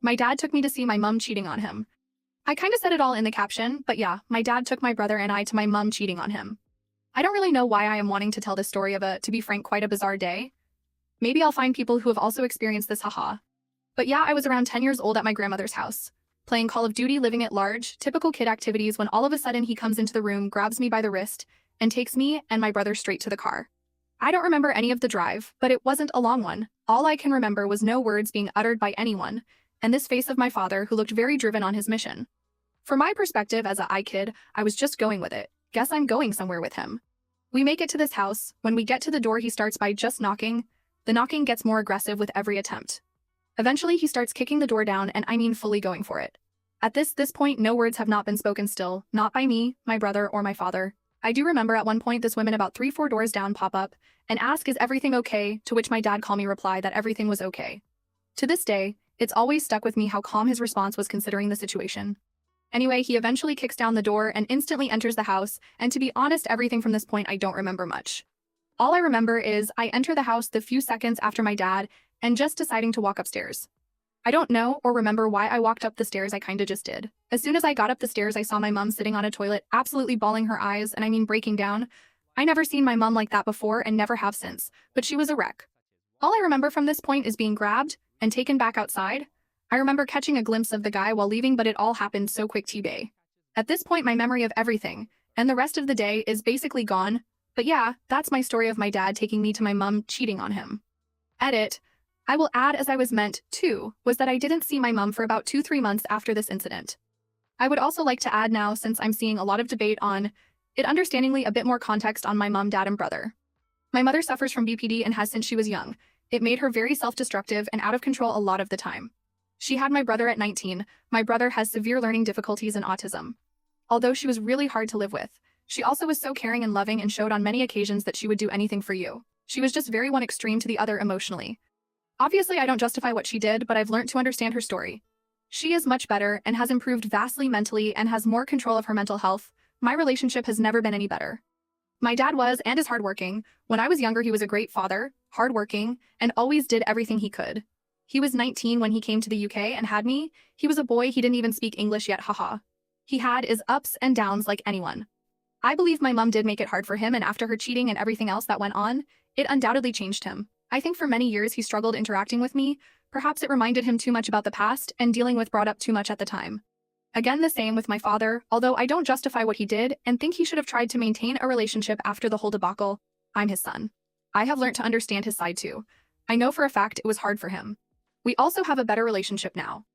My dad took me to see my mom cheating on him. I kinda said it all in the caption, but yeah, my dad took my brother and I to my mom cheating on him. I don't really know why I am wanting to tell this story of to be frank, quite a bizarre day. Maybe I'll find people who have also experienced this, haha. But yeah, I was around 10 years old at my grandmother's house, playing Call of Duty, living at large, typical kid activities, when all of a sudden he comes into the room, grabs me by the wrist, and takes me and my brother straight to the car. I don't remember any of the drive, but it wasn't a long one. All I can remember was no words being uttered by anyone, and this face of my father who looked very driven on his mission. From my perspective as a kid, I was just going with it. Guess I'm going somewhere with him. We make it to this house. When we get to the door, he starts by just knocking. The knocking gets more aggressive with every attempt. Eventually, he starts kicking the door down, and I mean fully going for it. At this point, no words have not been spoken still, not by me, my brother, or my father. I do remember at one point this woman about 3-4 doors down pop up and ask, "Is everything okay?" To which my dad calmly replied that everything was okay. To this day, it's always stuck with me how calm his response was considering the situation. Anyway, he eventually kicks down the door and instantly enters the house, and to be honest, everything from this point I don't remember much. All I remember is I enter the house the few seconds after my dad and just deciding to walk upstairs. I don't know or remember why I walked up the stairs, I kinda just did. As soon as I got up the stairs, I saw my mom sitting on a toilet, absolutely bawling her eyes, and I mean breaking down. I never seen my mom like that before and never have since, but she was a wreck. All I remember from this point is being grabbed and taken back outside. I remember catching a glimpse of the guy while leaving, but it all happened so quick, T-Bay. At this point, my memory of everything, and the rest of the day, is basically gone. But yeah, that's my story of my dad taking me to my mom cheating on him. Edit. I will add, as I was meant to, was that I didn't see my mom for about 2-3 months after this incident. I would also like to add now, since I'm seeing a lot of debate on it, understandingly a bit more context on my mom, dad, and brother. My mother suffers from BPD and has since she was young. It made her very self-destructive and out of control a lot of the time. She had my brother at 19. My brother has severe learning difficulties and autism. Although she was really hard to live with, she also was so caring and loving and showed on many occasions that she would do anything for you. She was just very one extreme to the other emotionally. Obviously, I don't justify what she did, but I've learned to understand her story. She is much better and has improved vastly mentally and has more control of her mental health. My relationship has never been any better. My dad was and is hardworking. When I was younger, he was a great father, hardworking, and always did everything he could. He was 19 when he came to the UK and had me. He was a boy, he didn't even speak English yet, haha. He had his ups and downs like anyone. I believe my mom did make it hard for him, and after her cheating and everything else that went on, it undoubtedly changed him. I think for many years he struggled interacting with me. Perhaps it reminded him too much about the past and dealing with brought up too much at the time. Again, the same with my father, although I don't justify what he did and think he should have tried to maintain a relationship after the whole debacle. I'm his son. I have learned to understand his side too. I know for a fact it was hard for him. We also have a better relationship now.